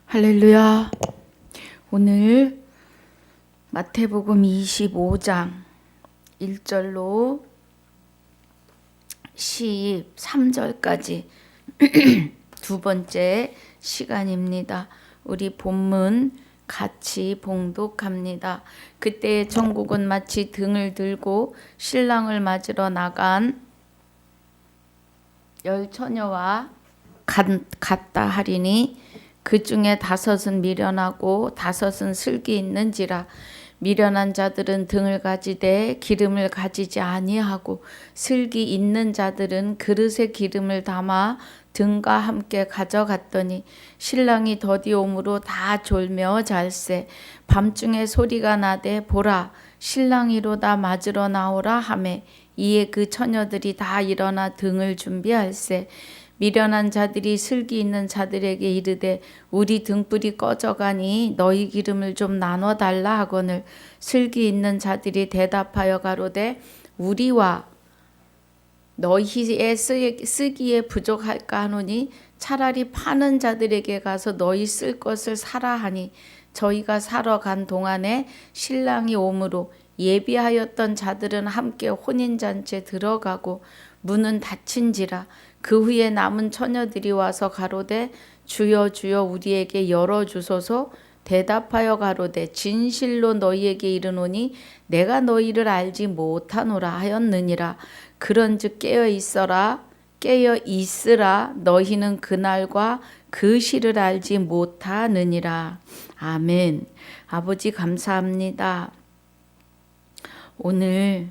할렐루야. 오늘 마태복음 25장 1절로 13절까지 두 번째 시간입니다. 우리 본문 같이 봉독합니다. 그때 천국은 마치 등을 들고 신랑을 맞으러 나간 열 처녀와 같다 하리니 그 중에 5은 미련하고 5은 슬기 있는지라. 미련한 자들은 등을 가지되 기름을 가지지 아니하고 슬기 있는 자들은 그릇에 기름을 담아 등과 함께 가져갔더니 신랑이 더디 오므로 다 졸며 잘세. 밤중에 소리가 나되 보라 신랑이로다 맞으러 나오라 하매 이에 그 처녀들이 다 일어나 등을 준비할세. 미련한 자들이 슬기 있는 자들에게 이르되 우리 등불이 꺼져가니 너희 기름을 좀 나눠달라 하거늘 슬기 있는 자들이 대답하여 가로되 우리와 너희의 쓰기에 부족할까 하노니 차라리 파는 자들에게 가서 너희 쓸 것을 사라 하니 저희가 사러 간 동안에 신랑이 오므로 예비하였던 자들은 함께 혼인잔치에 들어가고 문은 닫힌지라. 그 후에 남은 처녀들이 와서 가로되 주여 주여 우리에게 열어주소서. 대답하여 가로되 진실로 너희에게 이르노니 내가 너희를 알지 못하노라 하였느니라. 그런즉 깨어 있으라 너희는 그날과 그 시를 알지 못하느니라. 아멘. 아버지 감사합니다. 오늘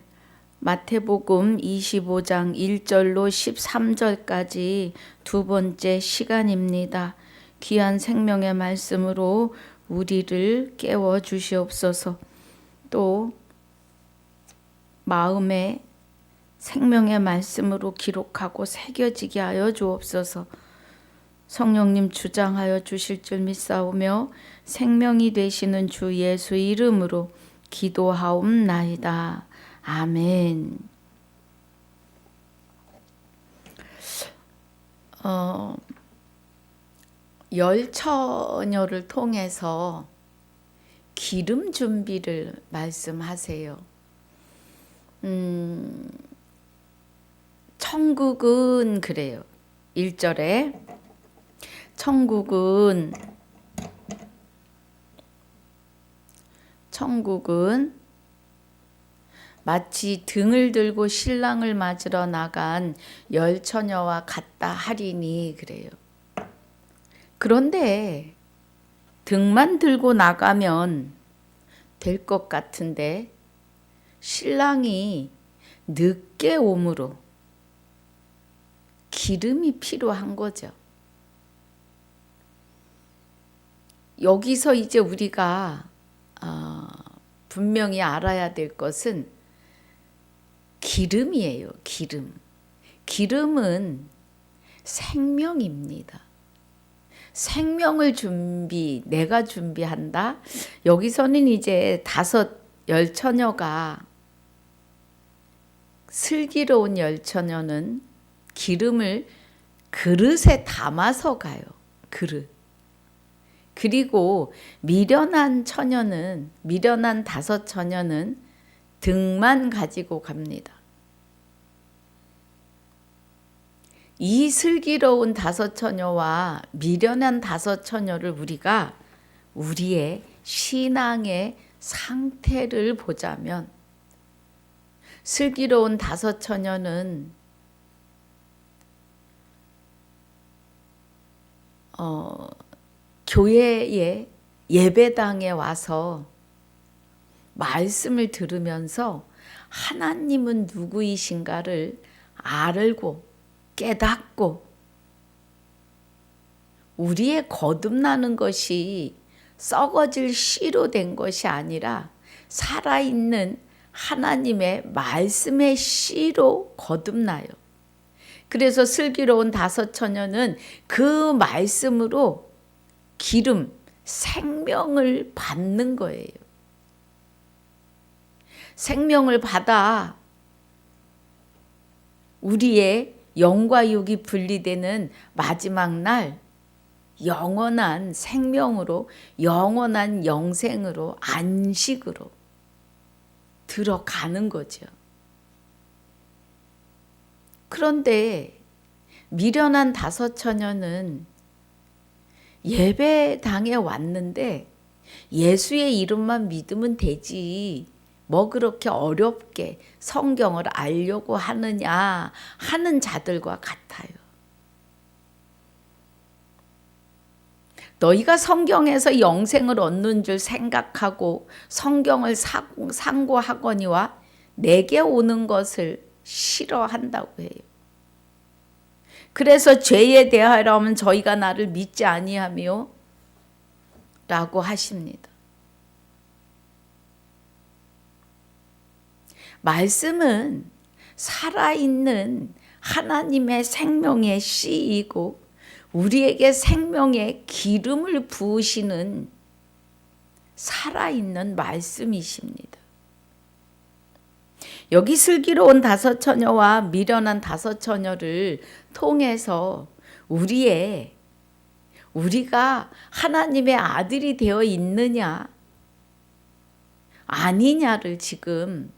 마태복음 25장 1절로 13절까지 두 번째 시간입니다. 귀한 생명의 말씀으로 우리를 깨워 주시옵소서. 또 마음에 생명의 말씀으로 기록하고 새겨지게 하여 주옵소서. 성령님 주장하여 주실 줄 믿사오며 생명이 되시는 주 예수 이름으로 기도하옵나이다. 아멘. 열 처녀를 통해서 기름 준비를 말씀하세요. 천국은 그래요. 1절에 천국은 마치 등을 들고 신랑을 맞으러 나간 열 처녀와 같다 하리니 그래요. 그런데 등만 들고 나가면 될 것 같은데 신랑이 늦게 오므로 기름이 필요한 거죠. 여기서 이제 우리가 분명히 알아야 될 것은 기름이에요. 기름은 생명입니다. 생명을 내가 준비한다. 여기서는 이제 5 처녀가 슬기로운 열 처녀는 기름을 그릇에 담아서 가요. 그릇. 그리고 미련한 5 처녀는 등만 가지고 갑니다. 이 슬기로운 5 처녀와 미련한 5 처녀를 우리가 우리의 신앙의 상태를 보자면 슬기로운 5 처녀는 교회의 예배당에 와서 말씀을 들으면서 하나님은 누구이신가를 알고 깨닫고 우리의 거듭나는 것이 썩어질 씨로 된 것이 아니라 살아있는 하나님의 말씀의 씨로 거듭나요. 그래서 슬기로운 5 처녀는 그 말씀으로 기름, 생명을 받는 거예요. 생명을 받아 우리의 영과 육이 분리되는 마지막 날 영원한 생명으로, 영원한 영생으로, 안식으로 들어가는 거죠. 그런데 미련한 다섯 처녀는 예배당에 왔는데 예수의 이름만 믿으면 되지, 뭐 그렇게 어렵게 성경을 알려고 하느냐 하는 자들과 같아요. 너희가 성경에서 영생을 얻는 줄 생각하고 성경을 상고하거니와 내게 오는 것을 싫어한다고 해요. 그래서 죄에 대하여라면 저희가 나를 믿지 아니하며 라고 하십니다. 말씀은 살아있는 하나님의 생명의 씨이고 우리에게 생명의 기름을 부으시는 살아있는 말씀이십니다. 여기 슬기로운 다섯 처녀와 미련한 다섯 처녀를 통해서 우리가 하나님의 아들이 되어 있느냐 아니냐를 지금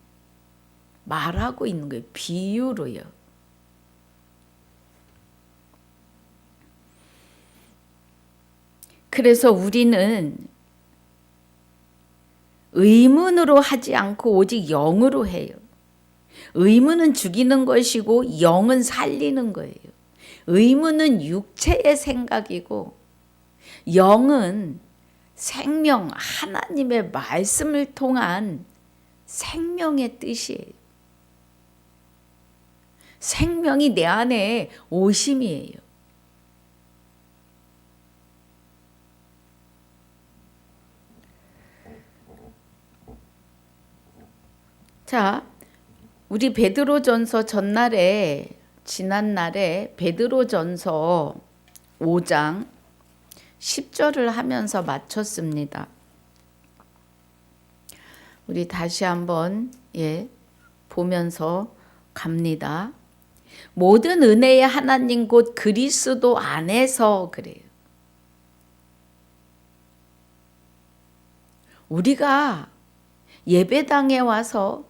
말하고 있는 거예요. 비유로요. 그래서 우리는 의문으로 하지 않고 오직 영으로 해요. 의문은 죽이는 것이고 영은 살리는 거예요. 의문은 육체의 생각이고 영은 생명, 하나님의 말씀을 통한 생명의 뜻이에요. 생명이 내 안에 오심이에요. 자, 우리 베드로전서 지난날에 베드로전서 5장 10절을 하면서 마쳤습니다. 우리 다시 한번 보면서 갑니다. 모든 은혜의 하나님 곧 그리스도 안에서 그래요. 우리가 예배당에 와서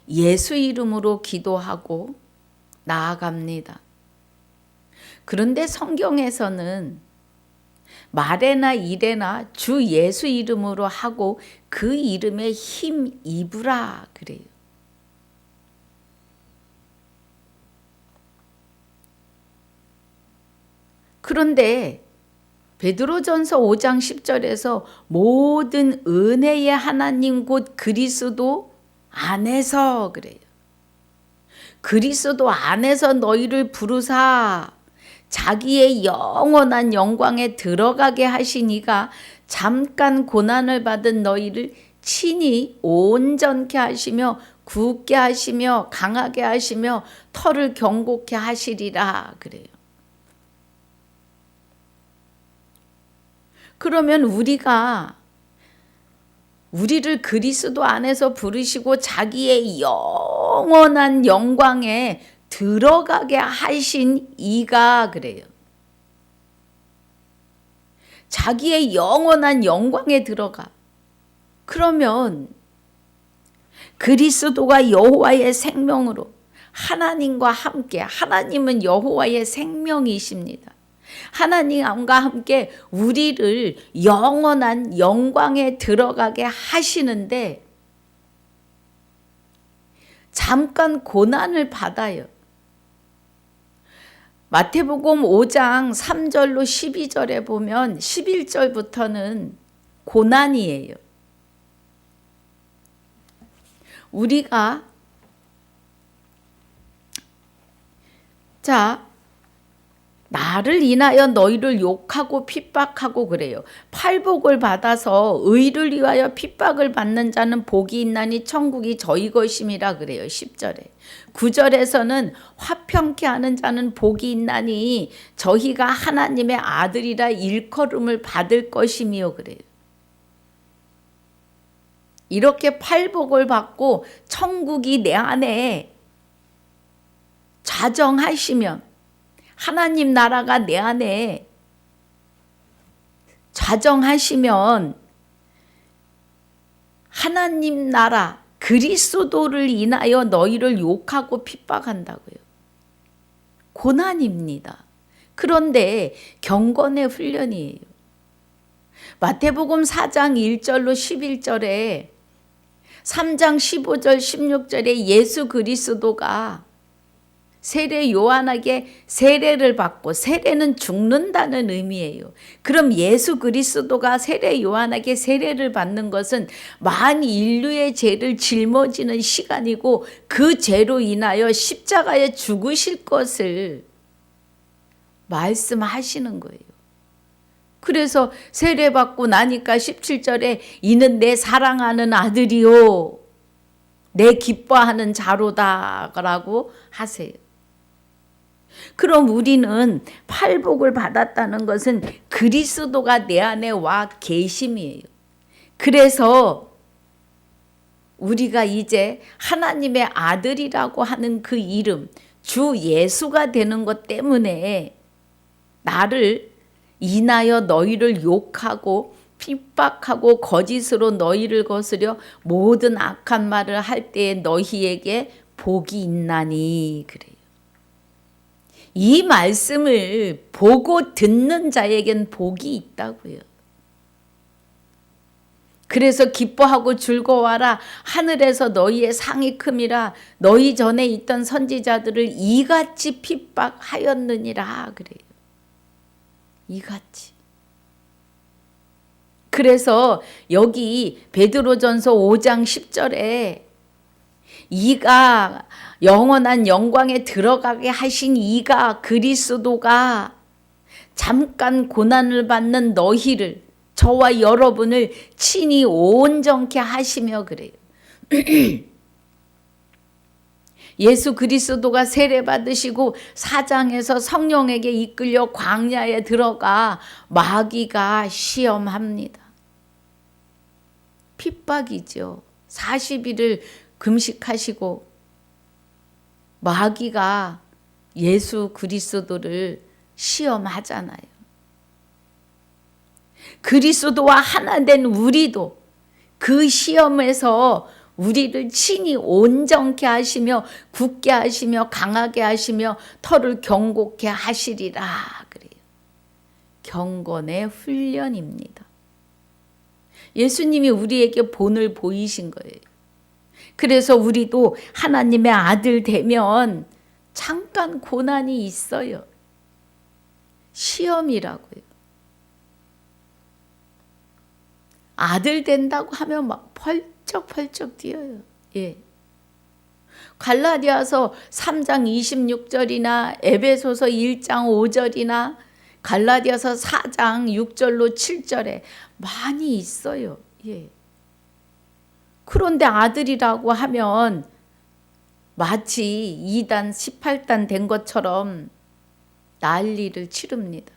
예수 이름으로 기도하고 나아갑니다. 그런데 성경에서는 말에나 일에나 주 예수 이름으로 하고 그 이름에 힘 입으라 그래요. 그런데 베드로전서 5장 10절에서 모든 은혜의 하나님 곧 그리스도 안에서 그래요. 그리스도 안에서 너희를 부르사 자기의 영원한 영광에 들어가게 하시니가 잠깐 고난을 받은 너희를 친히 온전케 하시며 굳게 하시며 강하게 하시며 터를 견고케 하시리라 그래요. 그러면 우리를 그리스도 안에서 부르시고 자기의 영원한 영광에 들어가게 하신 이가 그래요. 자기의 영원한 영광에 들어가. 그러면 그리스도가 여호와의 생명으로 하나님과 함께, 하나님은 여호와의 생명이십니다. 하나님과 함께 우리를 영원한 영광에 들어가게 하시는데 잠깐 고난을 받아요. 마태복음 5장 3절로 12절에 보면 11절부터는 고난이에요. 우리가 나를 인하여 너희를 욕하고 핍박하고 그래요. 팔복을 받아서 의를 위하여 핍박을 받는 자는 복이 있나니 천국이 저희 것임이라 그래요. 10절에. 9절에서는 화평케 하는 자는 복이 있나니 저희가 하나님의 아들이라 일컬음을 받을 것이며 그래요. 이렇게 팔복을 받고 천국이 내 안에 자정하시면 하나님 나라가 내 안에 가정하시면 하나님 나라 그리스도를 인하여 너희를 욕하고 핍박한다고요. 고난입니다. 그런데 경건의 훈련이에요. 마태복음 4장 1절로 11절에 3장 15절 16절에 예수 그리스도가 세례 요한에게 세례를 받고, 세례는 죽는다는 의미예요. 그럼 예수 그리스도가 세례 요한에게 세례를 받는 것은 만 인류의 죄를 짊어지는 시간이고, 그 죄로 인하여 십자가에 죽으실 것을 말씀하시는 거예요. 그래서 세례 받고 나니까 17절에 이는 내 사랑하는 아들이요 내 기뻐하는 자로다라고 하세요. 그럼 우리는 팔복을 받았다는 것은 그리스도가 내 안에 와 계심이에요. 그래서 우리가 이제 하나님의 아들이라고 하는 그 이름, 주 예수가 되는 것 때문에 나를 인하여 너희를 욕하고 핍박하고 거짓으로 너희를 거스려 모든 악한 말을 할 때에 너희에게 복이 있나니 그래요. 이 말씀을 보고 듣는 자에겐 복이 있다고요. 그래서 기뻐하고 즐거워하라. 하늘에서 너희의 상이 큼이라. 너희 전에 있던 선지자들을 이같이 핍박하였느니라 그래요. 이같이. 그래서 여기 베드로전서 5장 10절에 이가 영원한 영광에 들어가게 하신 이가 그리스도가 잠깐 고난을 받는 너희를, 저와 여러분을 친히 온전케 하시며 그래요. 예수 그리스도가 세례 받으시고 사장에서 성령에게 이끌려 광야에 들어가 마귀가 시험합니다. 핍박이죠. 40일을 금식하시고 마귀가 예수 그리스도를 시험하잖아요. 그리스도와 하나 된 우리도 그 시험에서 우리를 친히 온전케 하시며 굳게 하시며 강하게 하시며 털을 경고케 하시리라 그래요. 경건의 훈련입니다. 예수님이 우리에게 본을 보이신 거예요. 그래서 우리도 하나님의 아들 되면 잠깐 고난이 있어요. 시험이라고요. 아들 된다고 하면 막 펄쩍펄쩍 뛰어요. 예. 갈라디아서 3장 26절이나 에베소서 1장 5절이나 갈라디아서 4장 6절로 7절에 많이 있어요. 예. 그런데 아들이라고 하면 마치 2단 18단 된 것처럼 난리를 치릅니다.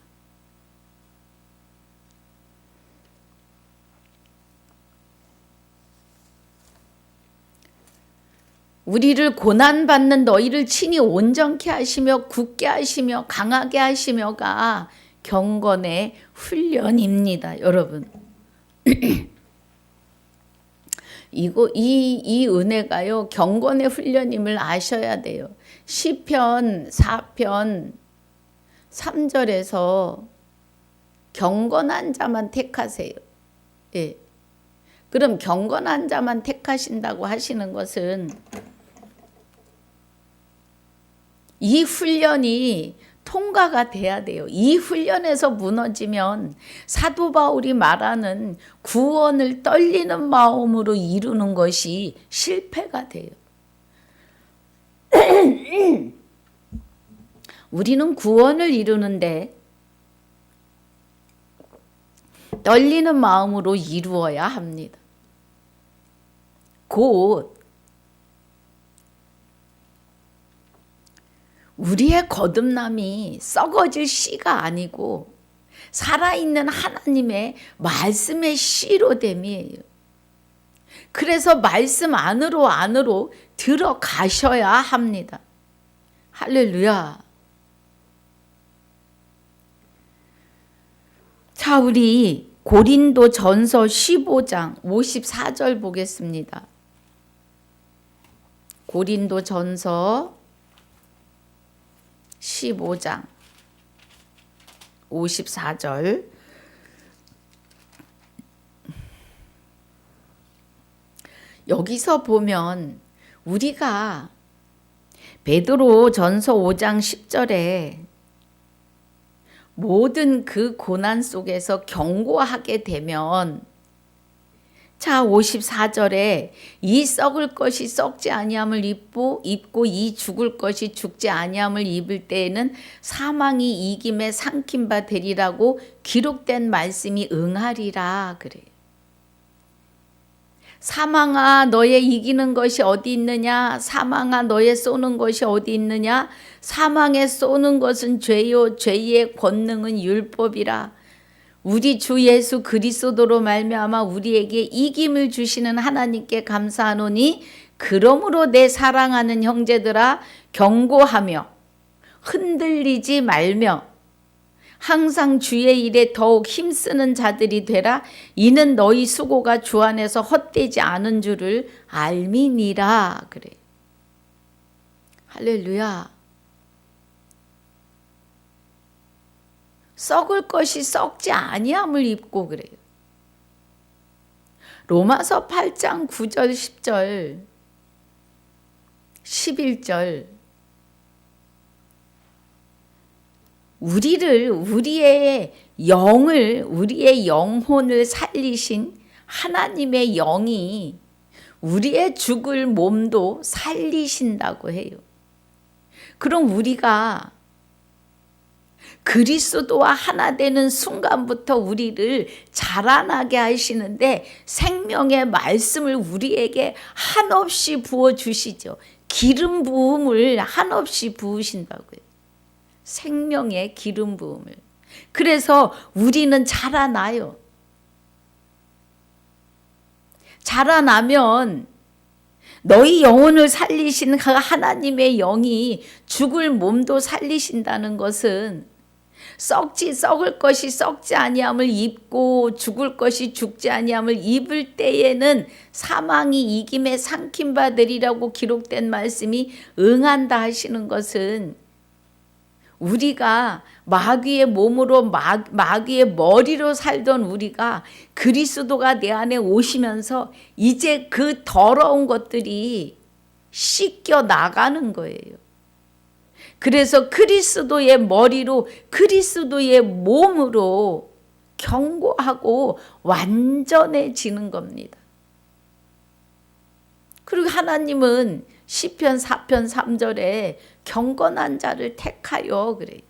우리를 고난받는 너희를 친히 온전케 하시며 굳게 하시며 강하게 하시며가 경건의 훈련입니다. 여러분. 이 은혜가요, 경건의 훈련임을 아셔야 돼요. 시편 4편 3절에서 경건한 자만 택하세요. 예. 그럼 경건한 자만 택하신다고 하시는 것은 이 훈련이 통과가 돼야 돼요. 이 훈련에서 무너지면 사도 바울이 말하는 구원을 떨리는 마음으로 이루는 것이 실패가 돼요. 우리는 구원을 이루는데 떨리는 마음으로 이루어야 합니다. 곧 우리의 거듭남이 썩어질 씨가 아니고 살아있는 하나님의 말씀의 씨로 됨이에요. 그래서 말씀 안으로 들어가셔야 합니다. 할렐루야. 자, 우리 고린도 전서 15장 54절 보겠습니다. 고린도 전서 15장 54절. 여기서 보면 우리가 베드로 전서 5장 10절에 모든 그 고난 속에서 경고하게 되면, 자 54절에 이 썩을 것이 썩지 아니함을 입고 이 죽을 것이 죽지 아니함을 입을 때에는 사망이 이김에 삼킨 바 되리라고 기록된 말씀이 응하리라 그래요. 사망아 너의 이기는 것이 어디 있느냐? 사망아 너의 쏘는 것이 어디 있느냐? 사망에 쏘는 것은 죄요 죄의 권능은 율법이라. 우리 주 예수 그리스도로 말미암아 우리에게 이김을 주시는 하나님께 감사하노니, 그러므로 내 사랑하는 형제들아 경고하며 흔들리지 말며 항상 주의 일에 더욱 힘쓰는 자들이 되라. 이는 너희 수고가 주 안에서 헛되지 않은 줄을 알미니라 그래. 할렐루야. 썩을 것이 썩지 아니함을 입고 그래요. 로마서 8장 9절 10절 11절 우리의 영혼을 살리신 하나님의 영이 우리의 죽을 몸도 살리신다고 해요. 그럼 우리가 그리스도와 하나 되는 순간부터 우리를 자라나게 하시는데 생명의 말씀을 우리에게 한없이 부어주시죠. 기름 부음을 한없이 부으신다고요. 생명의 기름 부음을. 그래서 우리는 자라나요. 자라나면 너희 영혼을 살리신 하나님의 영이 죽을 몸도 살리신다는 것은 썩을 것이 썩지 아니함을 입고 죽을 것이 죽지 아니함을 입을 때에는 사망이 이김에 삼킨 바 되리라고 기록된 말씀이 응한다 하시는 것은, 우리가 마귀의 몸으로 마귀의 머리로 살던 우리가 그리스도가 내 안에 오시면서 이제 그 더러운 것들이 씻겨 나가는 거예요. 그래서 그리스도의 머리로 그리스도의 몸으로 경고하고 완전해지는 겁니다. 그리고 하나님은 시편 4편 3절에 경건한 자를 택하여 그래요.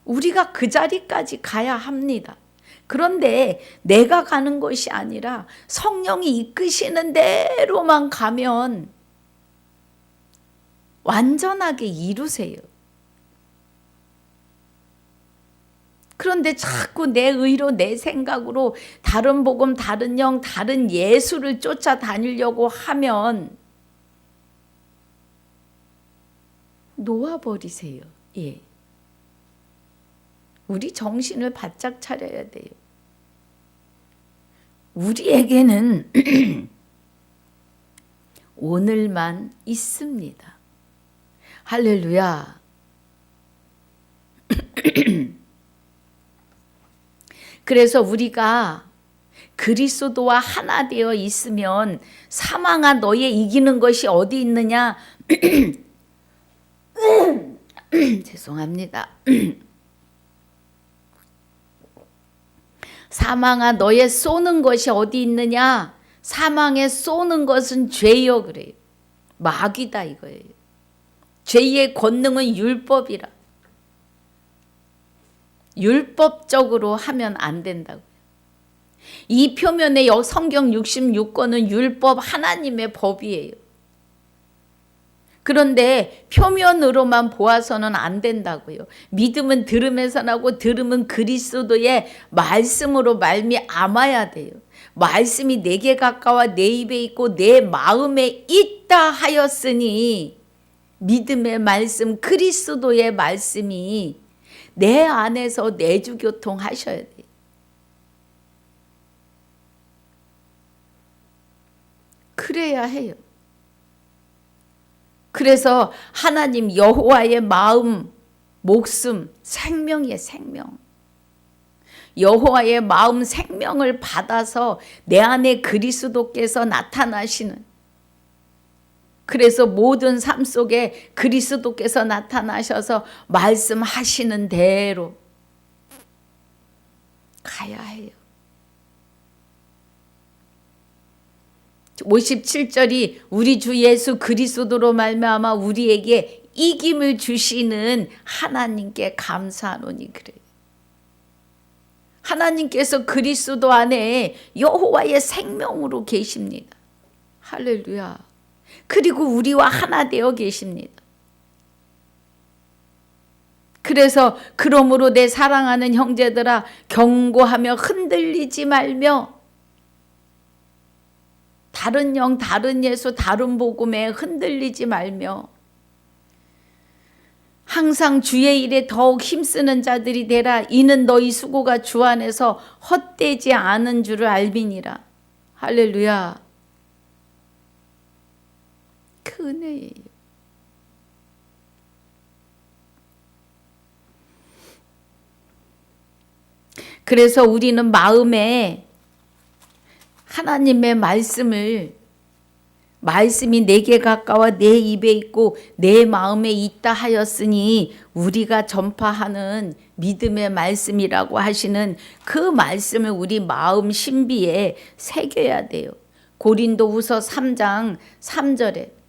우리가 그 자리까지 가야 합니다. 그런데 내가 가는 것이 아니라 성령이 이끄시는 대로만 가면 완전하게 이루세요. 그런데 자꾸 내 의로 내 생각으로 다른 복음, 다른 영, 다른 예수를 쫓아다니려고 하면 놓아버리세요. 예. 우리 정신을 바짝 차려야 돼요. 우리에게는 오늘만 있습니다. 할렐루야. 그래서 우리가 그리스도와 하나 되어 있으면 사망아 너의 이기는 것이 어디 있느냐? 죄송합니다. 사망아 너의 쏘는 것이 어디 있느냐? 사망에 쏘는 것은 죄요 그래요. 마귀다 이거예요. 죄의 권능은 율법이라. 율법적으로 하면 안 된다고요. 이 표면의 성경 66권은 율법 하나님의 법이에요. 그런데 표면으로만 보아서는 안 된다고요. 믿음은 들음에서 나고 들음은 그리스도의 말씀으로 말미암아야 돼요. 말씀이 내게 가까워 내 입에 있고 내 마음에 있다 하였으니, 믿음의 말씀 그리스도의 말씀이 내 안에서 내주교통 하셔야 돼요. 그래야 해요. 그래서 하나님 여호와의 마음, 목숨, 생명이에요. 생명. 여호와의 마음, 생명을 받아서 내 안에 그리스도께서 나타나시는, 그래서 모든 삶 속에 그리스도께서 나타나셔서 말씀하시는 대로 가야 해요. 57절이 우리 주 예수 그리스도로 말미암아 우리에게 이김을 주시는 하나님께 감사하노니 그래요. 하나님께서 그리스도 안에 여호와의 생명으로 계십니다. 할렐루야. 그리고 우리와 하나 되어 계십니다. 그래서 그러므로 내 사랑하는 형제들아 경고하며 흔들리지 말며, 다른 영, 다른 예수, 다른 복음에 흔들리지 말며 항상 주의 일에 더욱 힘쓰는 자들이 되라. 이는 너희 수고가 주 안에서 헛되지 않은 줄을 알미니라. 할렐루야. 그 은혜예요. 그래서 우리는 마음에 하나님의 말씀이 내게 가까워 내 입에 있고 내 마음에 있다 하였으니 우리가 전파하는 믿음의 말씀이라고 하시는 그 말씀을 우리 마음 신비에 새겨야 돼요. 고린도후서 3장 3절에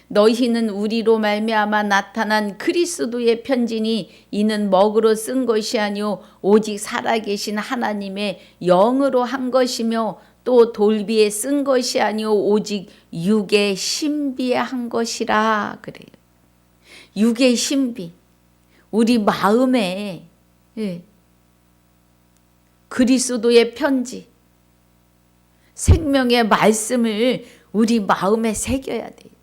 너희는 우리로 말미암아 나타난 그리스도의 편지니 이는 먹으로 쓴 것이 아니요 오직 살아계신 하나님의 영으로 한 것이며 또 돌비에 쓴 것이 아니요 오직 육의 신비에 한 것이라 그래요. 육의 신비, 우리 마음에 그리스도의 편지, 생명의 말씀을 우리 마음에 새겨야 돼요.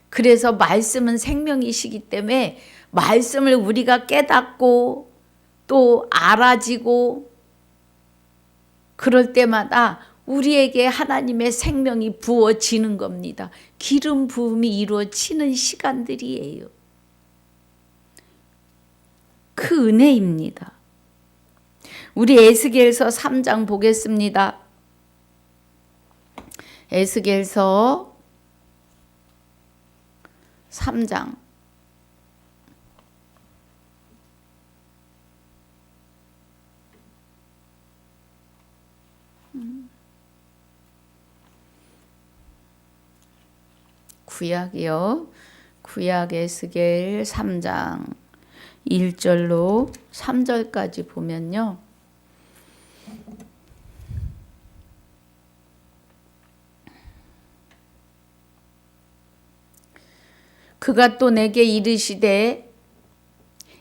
그래서 말씀은 생명이시기 때문에 말씀을 우리가 깨닫고 또 알아지고 그럴 때마다 우리에게 하나님의 생명이 부어지는 겁니다. 기름 부음이 이루어지는 시간들이에요. 그 은혜입니다. 우리 에스겔서 3장 보겠습니다. 에스겔서 3장 구약이요. 구약 에스겔 3장 1절로 3절까지 보면요. 그가 또 내게 이르시되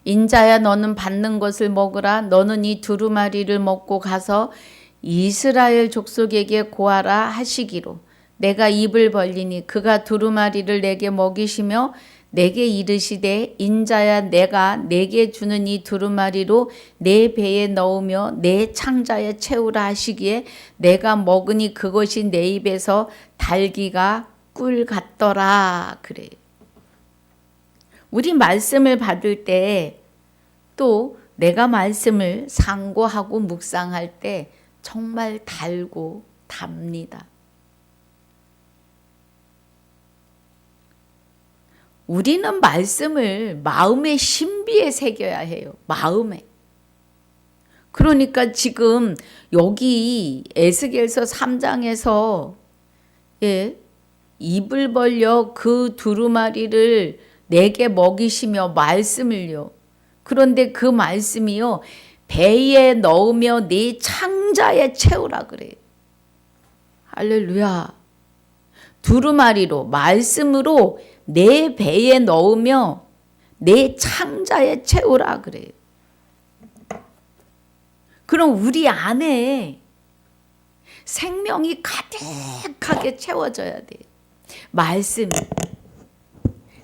인자야 너는 받는 것을 먹으라. 너는 이 두루마리를 먹고 가서 이스라엘 족속에게 고하라 하시기로 내가 입을 벌리니 그가 두루마리를 내게 먹이시며 내게 이르시되 인자야 내가 내게 주는 이 두루마리로 내 배에 넣으며 내 창자에 채우라 하시기에 내가 먹으니 그것이 내 입에서 달기가 꿀 같더라 그래요. 우리 말씀을 받을 때 또 내가 말씀을 상고하고 묵상할 때 정말 달고 답니다. 우리는 말씀을 마음의 신비에 새겨야 해요. 마음에. 그러니까 지금 여기 에스겔서 3장에서 입을 벌려 그 두루마리를 내게 먹이시며 말씀을요. 그런데 그 말씀이요. 배에 넣으며 네 창자에 채우라 그래요. 할렐루야. 두루마리로 말씀으로 내 배에 넣으며 내 창자에 채우라 그래요. 그럼 우리 안에 생명이 가득하게 채워져야 돼요. 말씀이.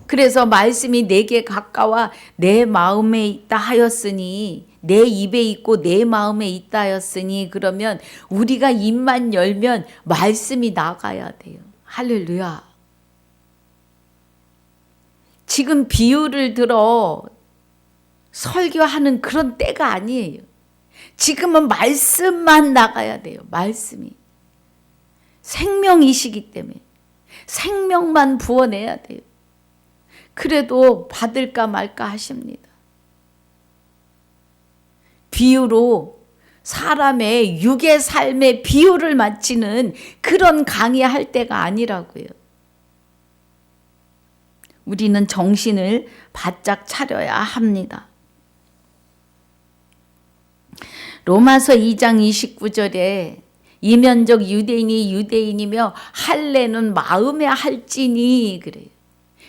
그래서 말씀이 내게 가까워 내 마음에 있다 하였으니, 내 입에 있고 내 마음에 있다 하였으니, 그러면 우리가 입만 열면 말씀이 나가야 돼요. 할렐루야. 지금 비유를 들어 설교하는 그런 때가 아니에요. 지금은 말씀만 나가야 돼요. 말씀이. 생명이시기 때문에 생명만 부어내야 돼요. 그래도 받을까 말까 하십니다. 비유로 사람의 육의 삶의 비유를 마치는 그런 강의할 때가 아니라고요. 우리는 정신을 바짝 차려야 합니다. 로마서 2장 29절에 이면적 유대인이 유대인이며 할례는 마음에 할지니 그래요.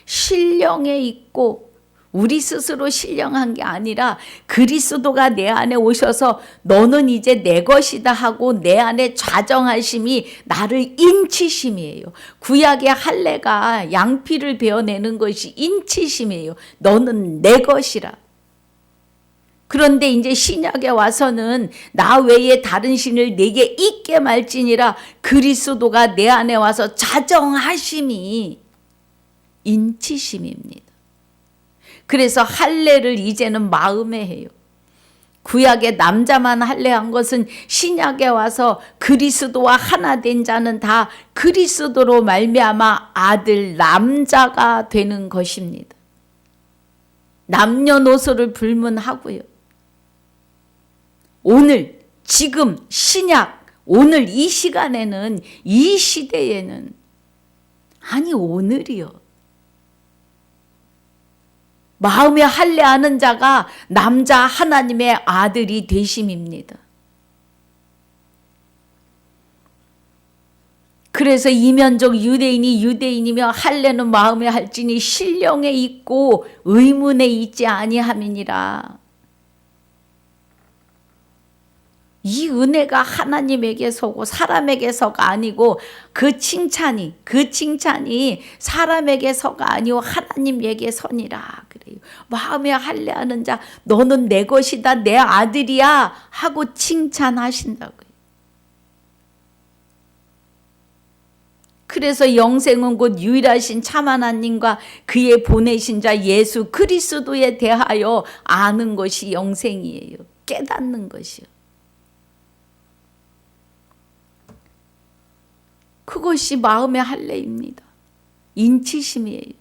신령에 있고 우리 스스로 신령한 게 아니라 그리스도가 내 안에 오셔서 너는 이제 내 것이다 하고 내 안에 좌정하심이 나를 인치심이에요. 구약의 할례가 양피를 베어내는 것이 인치심이에요. 너는 내 것이라. 그런데 이제 신약에 와서는 나 외에 다른 신을 내게 있게 말지니라, 그리스도가 내 안에 와서 좌정하심이 인치심입니다. 그래서 할례를 이제는 마음에 해요. 구약의 남자만 할례한 것은 신약에 와서 그리스도와 하나 된 자는 다 그리스도로 말미암아 아들 남자가 되는 것입니다. 남녀노소를 불문하고요. 오늘 지금 신약 오늘 이 시간에는 이 시대에는 아니 오늘이요. 마음에 할례하는 자가 남자 하나님의 아들이 되심입니다. 그래서 이면적 유대인이 유대인이며 할례는 마음에 할지니 신령에 있고 의문에 있지 아니함이니라. 이 은혜가 하나님에게서고 사람에게서가 아니고 그 칭찬이 사람에게서가 아니고 하나님에게서니라 그래요. 마음에 할례하는 자 너는 내 것이다 내 아들이야 하고 칭찬하신다고요. 그래서 영생은 곧 유일하신 참 하나님과 그의 보내신 자 예수 그리스도에 대하여 아는 것이 영생이에요. 깨닫는 것이요. 그것이 마음의 할례입니다. 인치심이에요.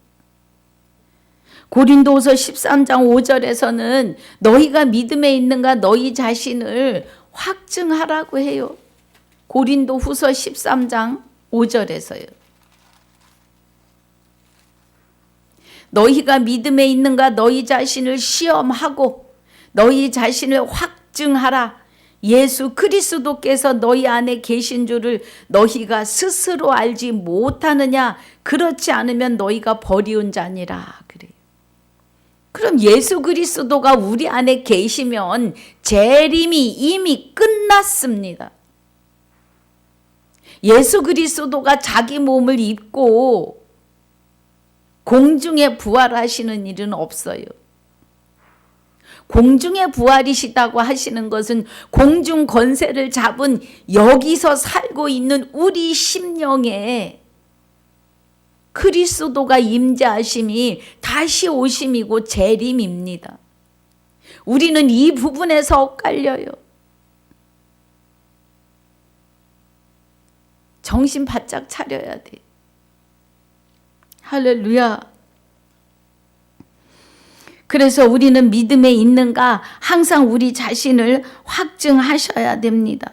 고린도후서 13장 5절에서는 너희가 믿음에 있는가 너희 자신을 확증하라고 해요. 고린도후서 13장 5절에서요. 너희가 믿음에 있는가 너희 자신을 시험하고 너희 자신을 확증하라. 예수 그리스도께서 너희 안에 계신 줄을 너희가 스스로 알지 못하느냐? 그렇지 않으면 너희가 버리운 자니라 그래요. 그럼 예수 그리스도가 우리 안에 계시면 재림이 이미 끝났습니다. 예수 그리스도가 자기 몸을 입고 공중에 부활하시는 일은 없어요. 공중의 부활이시다고 하시는 것은 공중 권세를 잡은 여기서 살고 있는 우리 심령에 그리스도가 임재하심이 다시 오심이고 재림입니다. 우리는 이 부분에서 엇갈려요. 정신 바짝 차려야 돼. 할렐루야. 그래서 우리는 믿음에 있는가 항상 우리 자신을 확증하셔야 됩니다.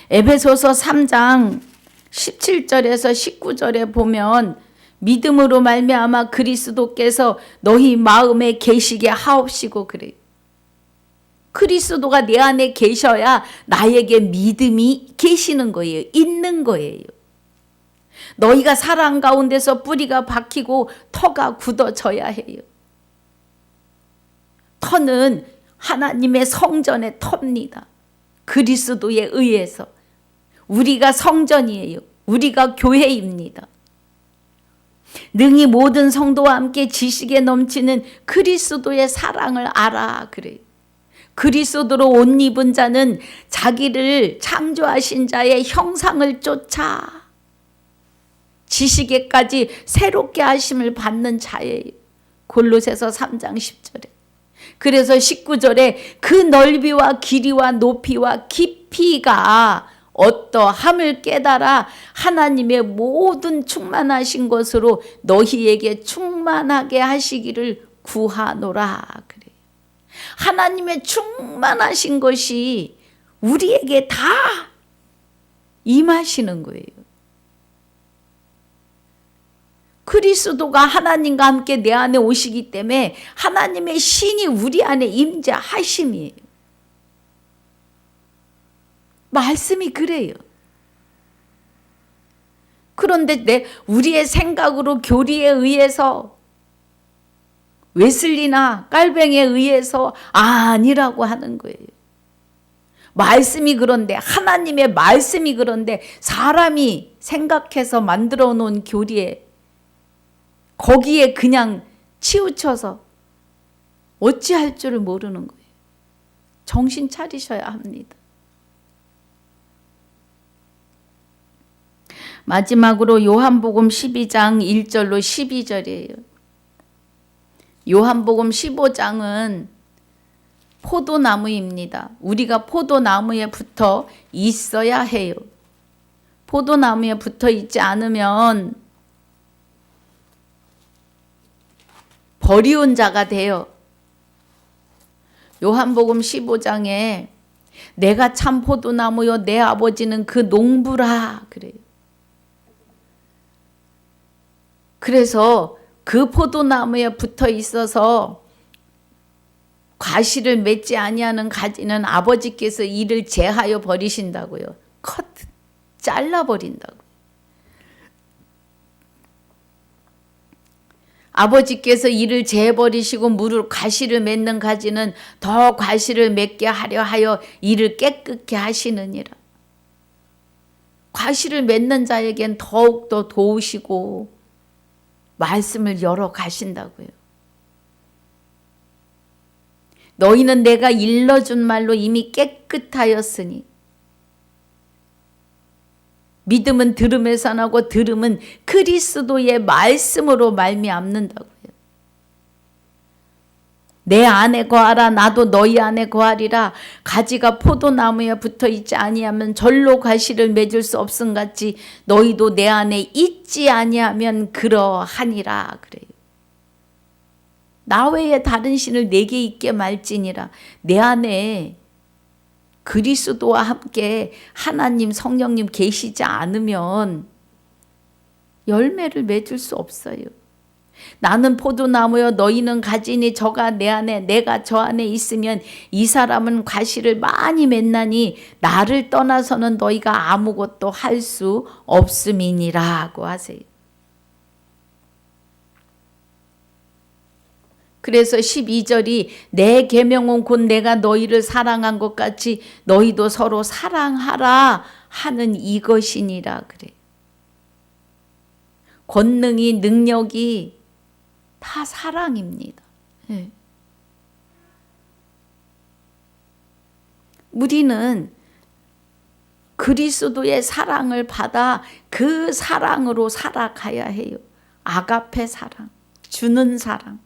에베소서 3장 17절에서 19절에 보면 믿음으로 말미암아 그리스도께서 너희 마음에 계시게 하옵시고 그래요. 그리스도가 내 안에 계셔야 나에게 믿음이 계시는 거예요. 있는 거예요. 너희가 사랑 가운데서 뿌리가 박히고 터가 굳어져야 해요. 터는 하나님의 성전의 터입니다. 그리스도에 의해서. 우리가 성전이에요. 우리가 교회입니다. 능히 모든 성도와 함께 지식에 넘치는 그리스도의 사랑을 알아. 그래요. 그리스도로 옷 입은 자는 자기를 창조하신 자의 형상을 쫓아 지식에까지 새롭게 하심을 받는 자예요. 골로새서 3장 10절에. 그래서 19절에 그 넓이와 길이와 높이와 깊이가 어떠함을 깨달아 하나님의 모든 충만하신 것으로 너희에게 충만하게 하시기를 구하노라. 그래요. 하나님의 충만하신 것이 우리에게 다 임하시는 거예요. 그리스도가 하나님과 함께 내 안에 오시기 때문에 하나님의 신이 우리 안에 임재하심이에요. 말씀이 그래요. 그런데 우리의 생각으로 교리에 의해서 웨슬리나 깔뱅이에 의해서 아니라고 하는 거예요. 말씀이 그런데, 하나님의 말씀이 그런데 사람이 생각해서 만들어 놓은 교리에 거기에 그냥 치우쳐서 어찌할 줄을 모르는 거예요. 정신 차리셔야 합니다. 마지막으로 요한복음 12장 1절로 12절이에요. 요한복음 15장은 포도나무입니다. 우리가 포도나무에 붙어 있어야 해요. 포도나무에 붙어 있지 않으면 버리운 자가 돼요. 요한복음 15장에 내가 참 포도나무요 내 아버지는 그 농부라 그래요. 그래서 그 포도나무에 붙어 있어서 과실을 맺지 아니하는 가지는 아버지께서 이를 제하여 버리신다고요. 컷 잘라버린다고. 아버지께서 이를 제버리시고 무릇 과실을 맺는 가지는 더 과실을 맺게 하려 하여 이를 깨끗게 하시느니라. 과실을 맺는 자에겐 더욱더 도우시고 말씀을 열어 가신다고요. 너희는 내가 일러준 말로 이미 깨끗하였으니 믿음은 들음에서 나고 들음은 그리스도의 말씀으로 말미암는다고요. 내 안에 거하라 나도 너희 안에 거하리라. 가지가 포도나무에 붙어 있지 아니하면 절로 과실을 맺을 수 없음같이 너희도 내 안에 있지 아니하면 그러하니라 그래요. 나 외에 다른 신을 내게 있게 말지니라. 내 안에 그리스도와 함께 하나님 성령님 계시지 않으면 열매를 맺을 수 없어요. 나는 포도나무여 너희는 가지니 저가 내 안에 내가 저 안에 있으면 이 사람은 과실을 많이 맺나니 나를 떠나서는 너희가 아무것도 할 수 없음이니라고 하세요. 그래서 12절이 내 계명은 곧 내가 너희를 사랑한 것 같이 너희도 서로 사랑하라 하는 이것이니라 그래. 권능이 능력이 다 사랑입니다. 네. 우리는 그리스도의 사랑을 받아 그 사랑으로 살아가야 해요. 아가페 사랑, 주는 사랑.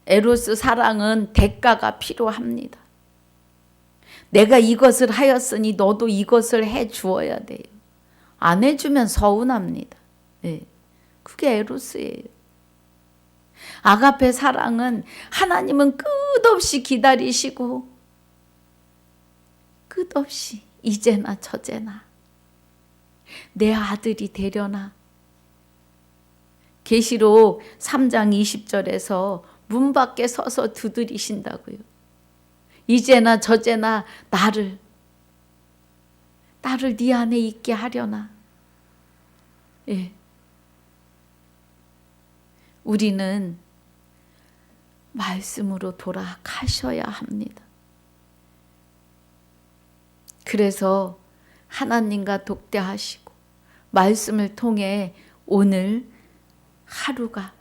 에로스 사랑은 대가가 필요합니다. 내가 이것을 하였으니 너도 이것을 해 주어야 돼요. 안 해주면 서운합니다. 네. 그게 에로스예요. 아가페 사랑은 하나님은 끝없이 기다리시고 끝없이 이제나 저제나 내 아들이 되려나. 계시록 3장 20절에서 문 밖에 서서 두드리신다고요. 이제나 저제나 나를 네 안에 있게 하려나. 예. 우리는 말씀으로 돌아가셔야 합니다. 그래서 하나님과 독대하시고 말씀을 통해 오늘 하루가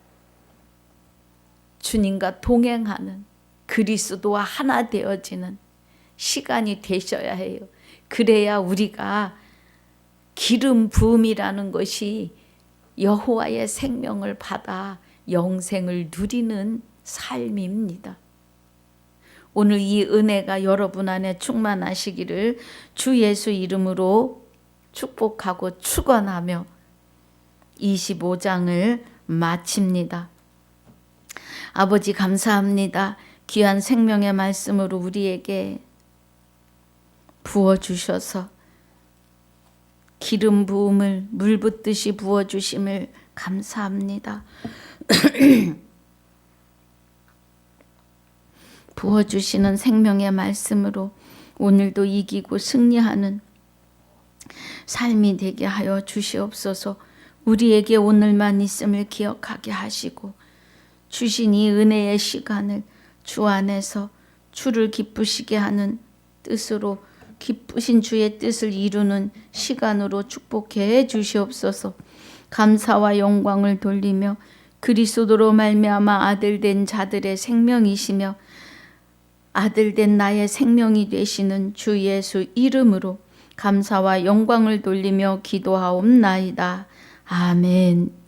주님과 동행하는 그리스도와 하나 되어지는 시간이 되셔야 해요. 그래야 우리가 기름 부음이라는 것이 여호와의 생명을 받아 영생을 누리는 삶입니다. 오늘 이 은혜가 여러분 안에 충만하시기를 주 예수 이름으로 축복하고 축원하며 25장을 마칩니다. 아버지 감사합니다. 귀한 생명의 말씀으로 우리에게 부어주셔서 기름 부음을 물 붓듯이 부어주심을 감사합니다. 부어주시는 생명의 말씀으로 오늘도 이기고 승리하는 삶이 되게 하여 주시옵소서. 우리에게 오늘만 있음을 기억하게 하시고 주신 이 은혜의 시간을 주 안에서 주를 기쁘시게 하는 뜻으로 기쁘신 주의 뜻을 이루는 시간으로 축복해 주시옵소서. 감사와 영광을 돌리며 그리스도로 말미암아 아들된 자들의 생명이시며 아들된 나의 생명이 되시는 주 예수 이름으로 감사와 영광을 돌리며 기도하옵나이다. 아멘.